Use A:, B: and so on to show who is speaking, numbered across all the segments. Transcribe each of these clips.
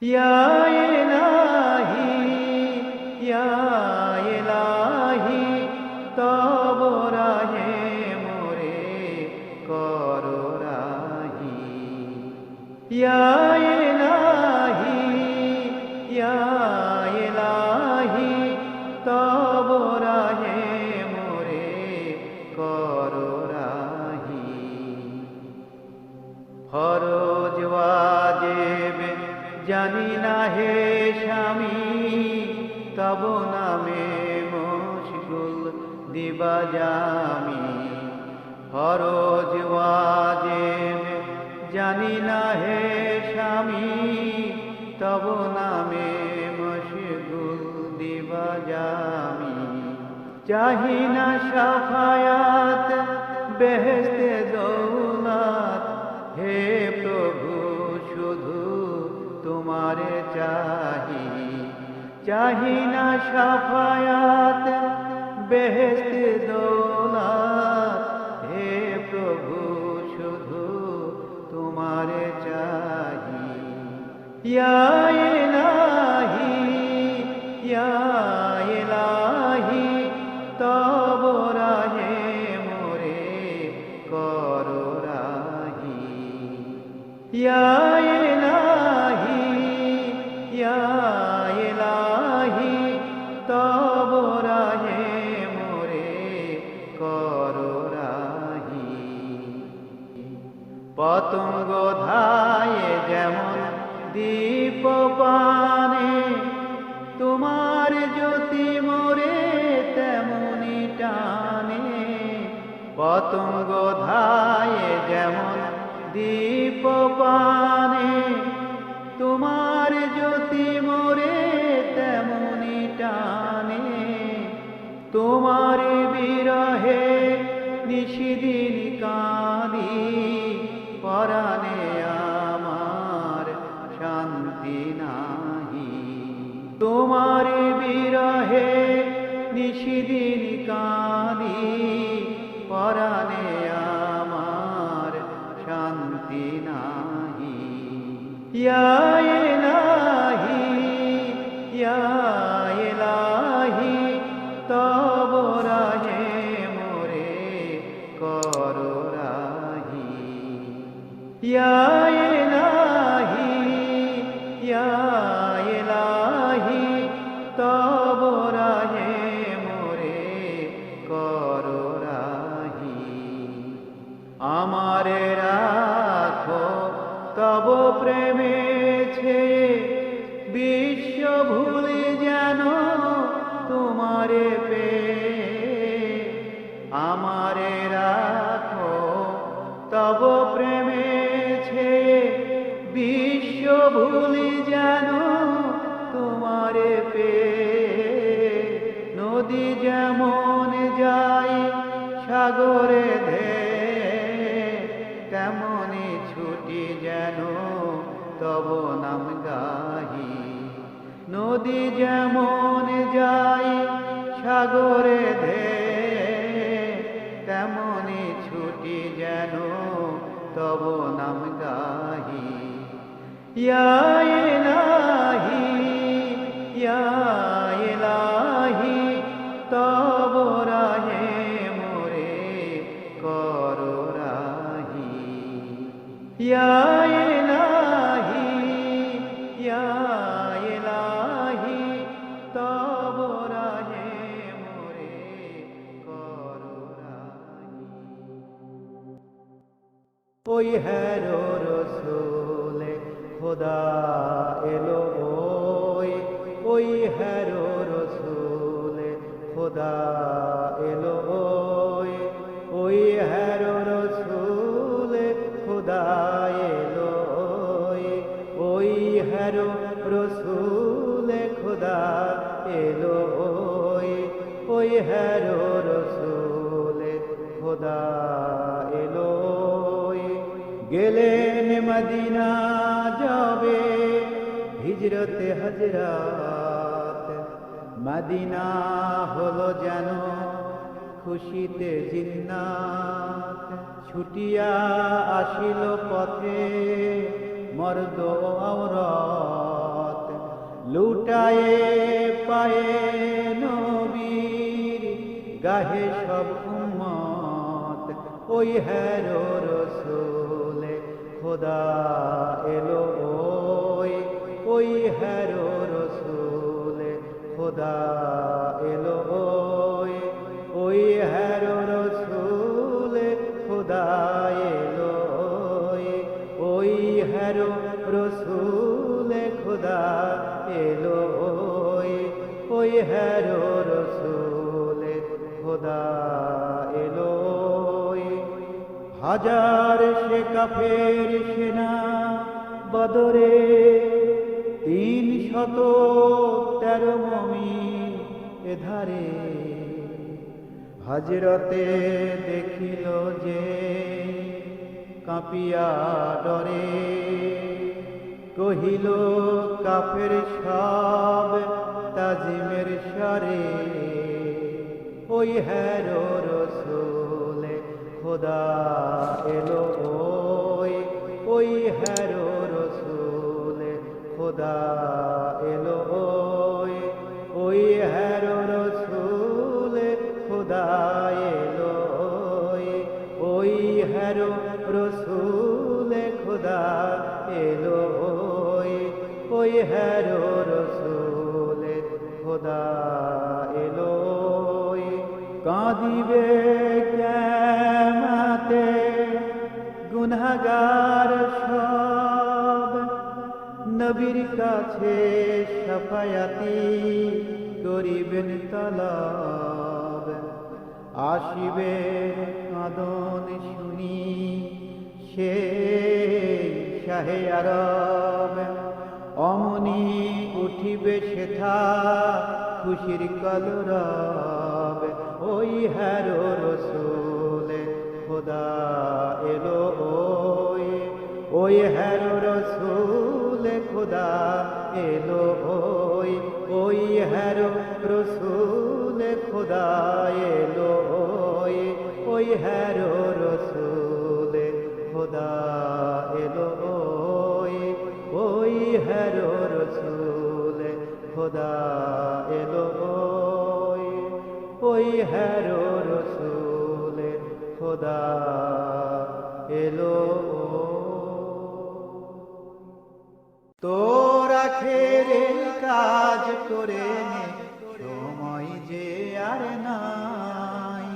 A: ইয়া ইলাহি ইয়া ইলাহি তব রাহে মোরে করো রাহি ইয়া ইলাহি ইয়া ইলাহি তব রাহে মোরে করো রাহি ফরজ ওয়াজিব জানি না হে স্বামী তব নামে মুশকুল দিবা জামি ফরজ ওয়াজিব জানি না হে স্বামী তব নামে মুশকুল দিবা জামি চাহি না শাফায়াত বেহেশতে দৌলত হে প্রভু শুধু তোমারে চাহি চাহি না শাফায়াত বেহেশতে দৌলত হে প্রভু শুধু তোমারে চাহি ইয়া ইলাহি ইয়া ইলাহি তব রাহে মোরে করো রাহি ইয়া ইলাহি ইয়া ইলাহি তব রাহে মোরে করো রাহি পতঙ্গ ধায়ে যেমন দীপ পানে তোমার জ্যোতি মোরে তেমনি টানে পতঙ্গ ধায়ে যেমন দীপ পানে তোমার জ্যোতি মোরে তেমনি টানে তোমার বিরহে নিশিদিন কাঁদি পরাণে আমার শান্তি নাহি তোমার বিরহে নিশিদিন কাঁদি পরাণে আমার শান্তি নাহি ইয়া ইলাহি ইয়া ইলাহি তব রাহে মোরে করো রাহি ইয়া ইলাহি ইয়া ইলাহি তব রাহে মোরে করো রাহি আমারে রাখো তব প্রেমে ছেয়ে বিশ্ব ভুলে যেন তোমারে পেয়ে আমারে রাখো তব প্রেমে ছেয়ে বিশ্ব ভুলি যেন তোমারে পেয়ে নদী যেমন যায় সাগরে ধেয়ে তেমনি ছুটি যেন তব নাম গাহি নদী যেমন যায় সাগরে ধেয়ে তেমনি ছুটি যেন তব নাম গাহি ইয়া ইলাহি ইয়া ইলাহি তব রাহে মোরে করো রাহি ইয়া ইলাহি ইয়া ইলাহি তব রাহে মোরে করো রাহি ওই হেরো রসুলে খোদা এলো ওই হেরো রসুলে খোদা এলো ওই হেরো রসুলে খোদা এলো ওই হেরো রসুলে খোদা এলো ওই হেরো রসুলে খোদা এলো গেলেন মদিনা যাবে হিজরতে হজরত মদিনা হলো যেন খুশিতে জিন্নাত ছুটিয়া আসিল পথে মর্দ ও আওরাত গায়ে পায়ে নবীর গাহে সব উম্মত ওই হেরো রসুলে খোদা এলো ওই হেরো রসুলে খোদা এলো ওই হেরো রসুলে খোদা এলো ওই হেরো রসুলে খোদা এলো ওই হেরো রসুলে খোদা এলো হাজার সে কাফের সেনা বদরে 313 মুমিন এধারে হযরতে দেখিল যে কাঁপিয়া ডরে কহিল কাফের সব তাজিমের স্বরে ওই হেরো রসুলে খোদা এলো ওই হেরো রসুলে খোদা এলো ওই হেরো রসুলে খোদা এলো ওই হেরো রসুলে খোদা এলো ওই হেরো রসুলে খোদা এলো কাঁদিবে কিয়ামতে গুনাহগার সব নবীর কাছে শাফায়াতি করিবেন তলব আসিবে কাঁদন শুনি সে শাহে আরব অমনি উঠিবে সেথা খুশির কলরব ওই হেরো রসুলে খোদা এলো ওই হেরো রসুলে খোদা এলো ওই হেরো রসুলে খোদা এলো ওই হেরো রসুলে খোদা এলো ওই হেরো রসুলে খোদা এলো ওই হেরো রসুলে খোদা এলো তোরা খেরের কাজ করে নে সময় যে আর নাই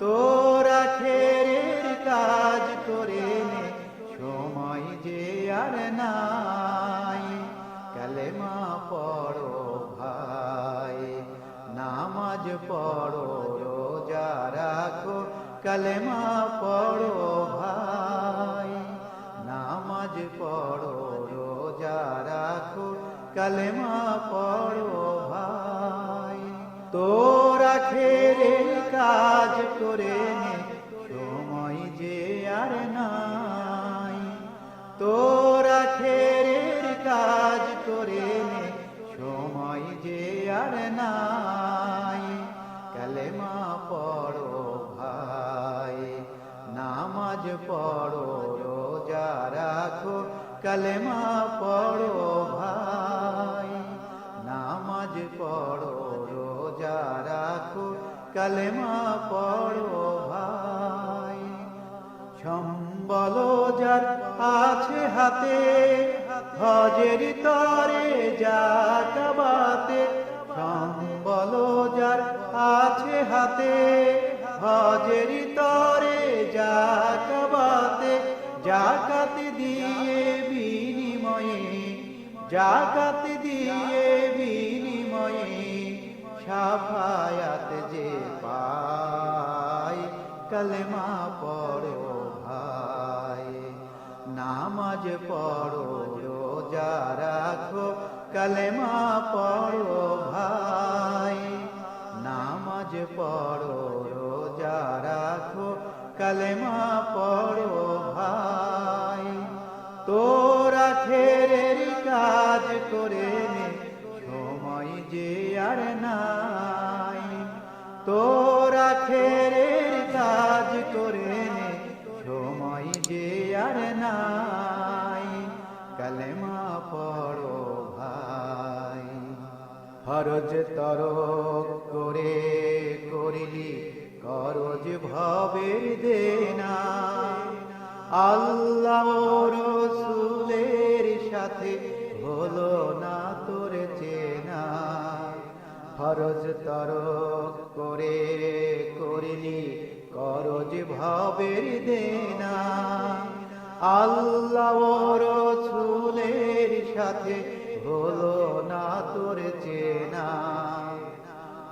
A: তোরা খেরের কাজ করে নে সময় যে আর নাই কালেমা পড়ো ভাই নামাজ পড়ো রোজা রাখো কালেমা পড়ো ভাই নামাজ পড়ো রোজা রাখো কালেমা পড়ো ভাই তোরা খেরের কাজ করে নে সময় যে আর নাই তোরা খেরের কাজ করে নে সময় যে আর নাই কালেমা পড়ো ভাই নামাজ পড়ো রোজা রাখো কালেমা পড়ো ভাই নামাজ পড়ো রোজা রাখো কালেমা পড়ো ভাই সম্বল যার আছে হাতে হজের তরে যাকাবাতে সম্বল যার আছে হাতে হজের তরে যাকাবাতে জাকাত দিয়ে বিনিময়ে জাকাত দিয়ে বিনিময়ে শাফায়াত যে পায় কালেমা পড়ো ভাই নামাজ পড়ো রোজা রাখো কালেমা পড়ো ভাই নামাজ পড়ো রোজা রাখো কালেমা পড়ো ভাই তোরা খেরের কাজ করে নে সময় যে আর নাই তোরা খেরের কাজ করে নে সময় যে আর নাই কালেমা পড়ো ভাই ফরজ তরক করে করিলি করজ ভবের দেনা আল্লাহ রসুলের সাথে হলো না তোর চেনা ফরজ তরক করে করিলি করজ ভবের দেনা আল্লাহ রসুলের সাথে হলো না তোর চেনা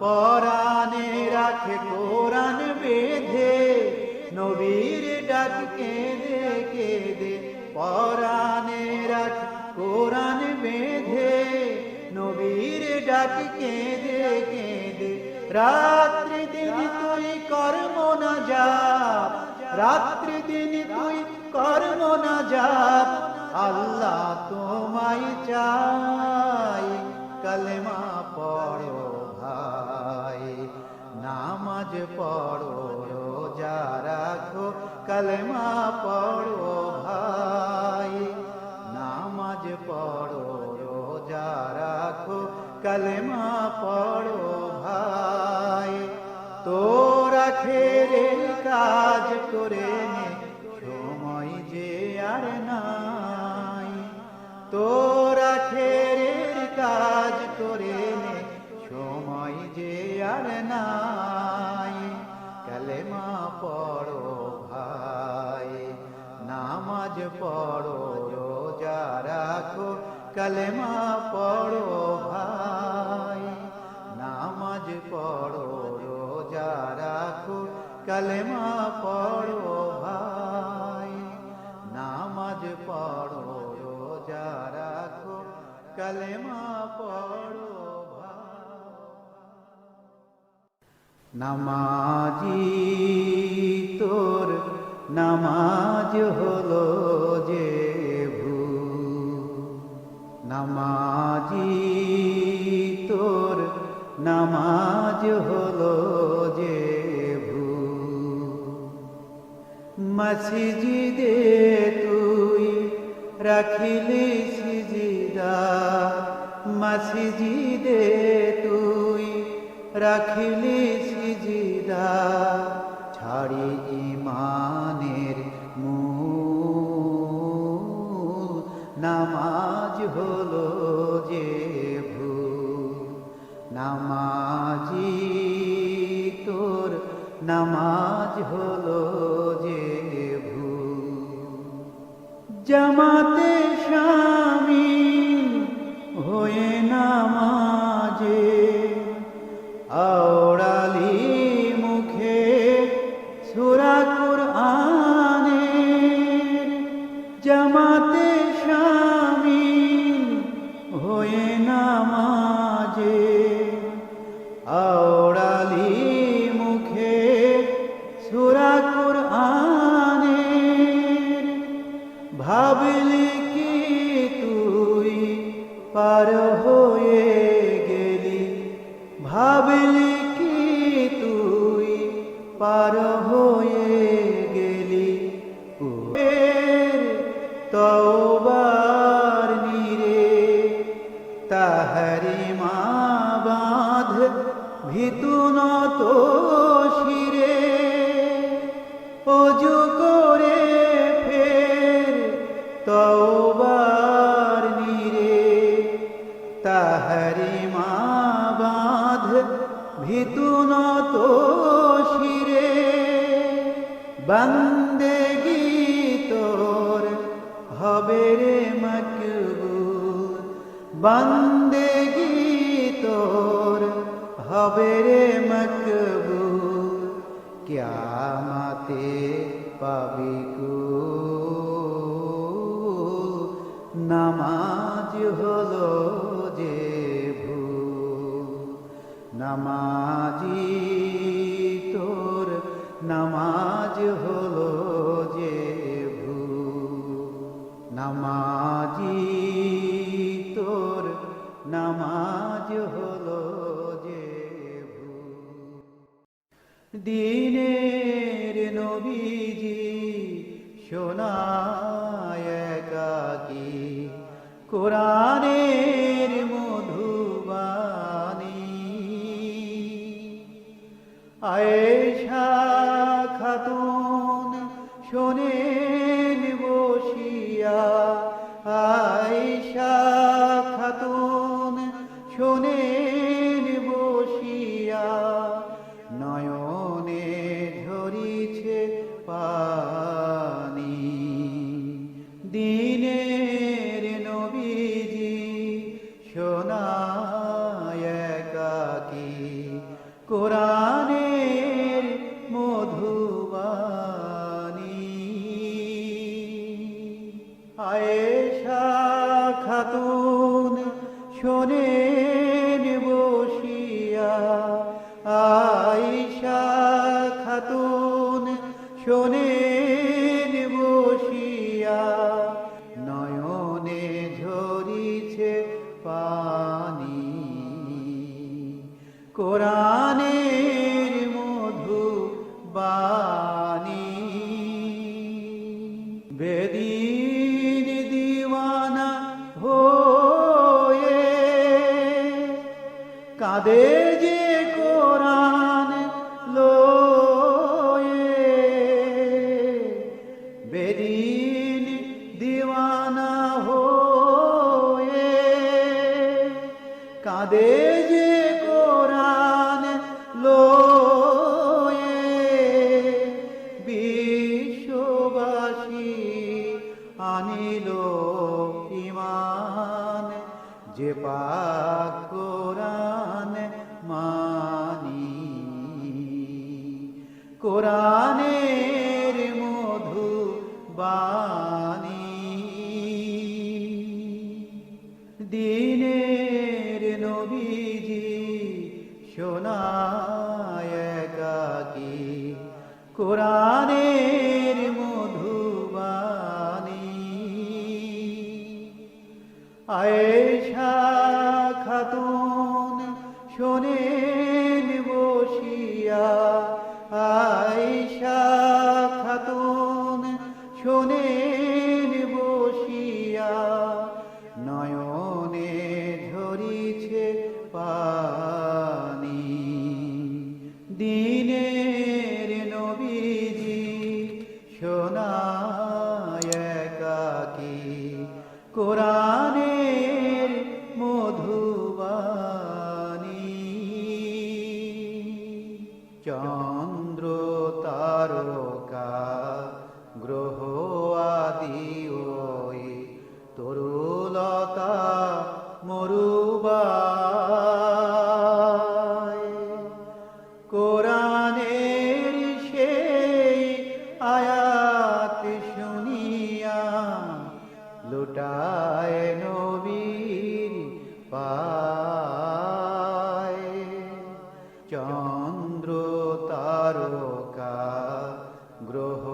A: পরাণে রাখে কোরআন বেঁধে নবীর ডাক কেঁদে কেঁদে পরাণে রাখে কোরআন বেঁধে নবীর ডাক কেঁদে কেঁদে রাত্রি দিন তুই কর্ম না যাপ রাত্রি দিন তুই কর্ম না যাপ আল্লাহ তোমায় চাই কলেমা পড়ো ভাই নামাজ পড়ো রোজা রাখো কলেমা পড়ো ভাই নামাজ পড়ো রোজা রাখো কলেমা পড়ো ভাই তোরা খেরের কাজ করে নে সময় যে আর নাই তোরা খেরের কাজ করে নে সময় যে আর নাই কলেমা পড়ো ভাই নামাজ পড়ো রোজা রাখো কলেমা পড়ো ভাই নামাজ পড়ো রোজা রাখো কলেমা পড়ো ভাই নামাজ পড়ো রোজা রাখো কলেমা পড়ো নামাজি তোর নামাজ হলো যে নামাজি তোর নামাজ হলো যে মসজিদে তুই রাখিলি সিজদা মসজিদে তুই রাখিলি সিজদা ছাড়ি ইমানের মূল নামাজ হলো যে নামাজি তোর নামাজ হলো যে জামাতে শামিল হয়ে নামাজে আওড়ালি মুখে সূরা কুরআনের জামাতে শামিল হয়ে নামাজে আওড়ালি মুখে সূরা কুরআনের ভাবলি কি তুই পার হয়ে গেলি ভাবলি কি তুই পার হয়ে গেলি তওবার নীরে তাহারি মা বাঁধ ভিতু নত শিরে অজু করে ফের তওবার নীরে তাহারি মা বাঁধ ভিতু নত শিরে বন্দেগি তোর হবে রে মকবুল বন্দেগি তোর হবে রে মকবুল কিয়ামতে পাবি কুল নামাজ হলো যে নামাজি তোর নামাজ হলো যে নামাজি তোর নামাজ হলো যে দিনের নবীজি শোনায় একাকী কোরআনের মধুবাণী শোনেন বসিয়া, আয়েশা খাতুন শোনেন বসিয়া, নয়নে ঝরিছে পানি, কোরআনের মধু বাণী। বেদিন দিওয়ানা হয়ে কাঁদে যে কোরআন লয়ে, বেদিন দিওয়ানা হয়ে কাঁদে যে কোরআন লয়ে, বিশ্ববাসী আনিল ঈমান, যে পাক কোরআন মানি, কোরআনের মধু বাণী। দিনের নবীজি শোনায় একাকী, কোরআনের মধু বাণী। আয়েশা খাতুন শোনেন বসিয়া, আয়েশা খাতুন শোনেন বসিয়া, নয়নে ঝরিছে পানি। দিনের নবীজি শোনায় একাকী, কোরআনের মধু বাণী। চন্দ্র তারকা গ্রহ আদি ওই তরুলতা মরুবাই, কোরআনের সেই আয়াত শুনিয়া লুটায় নবীর পায়। চন্দ্র তারকা গ্রহ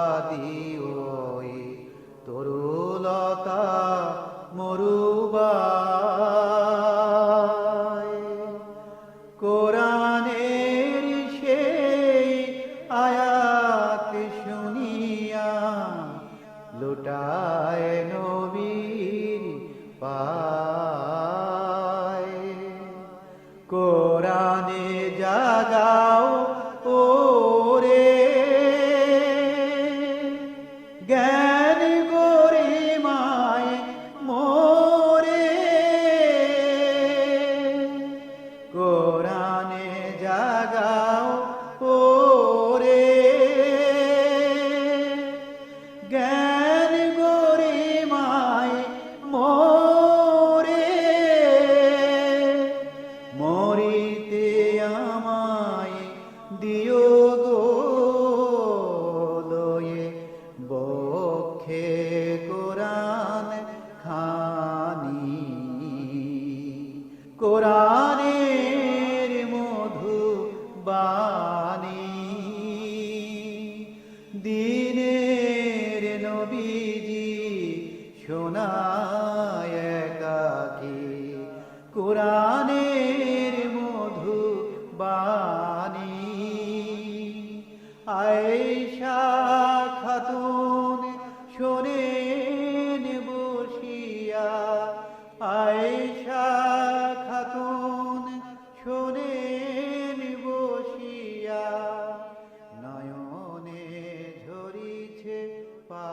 A: আদি ওই তরুলতা মরুবাই, কোরআনের সেই আয়াত শুনিয়া লুটায় নবীর পায়। কোরআনে জাগাও ওরে জ্ঞান গরিমায় মোরে, কোরআনে জাগাও ওরে জ্ঞান গরিমায় মোরে, মরিতে আমায় দিও গো লয়ে, বক্ষে কোরআন খানি, কোরআনের মধু বাণী। দিনের নবীজি শোনায় একাকী, কোরআনের মধু বাণী। আয়েশা খাতুন শোনেন বসিয়া, আয়েশা খাতুন শোনেন বসিয়া, নয়নে ঝরিছে পা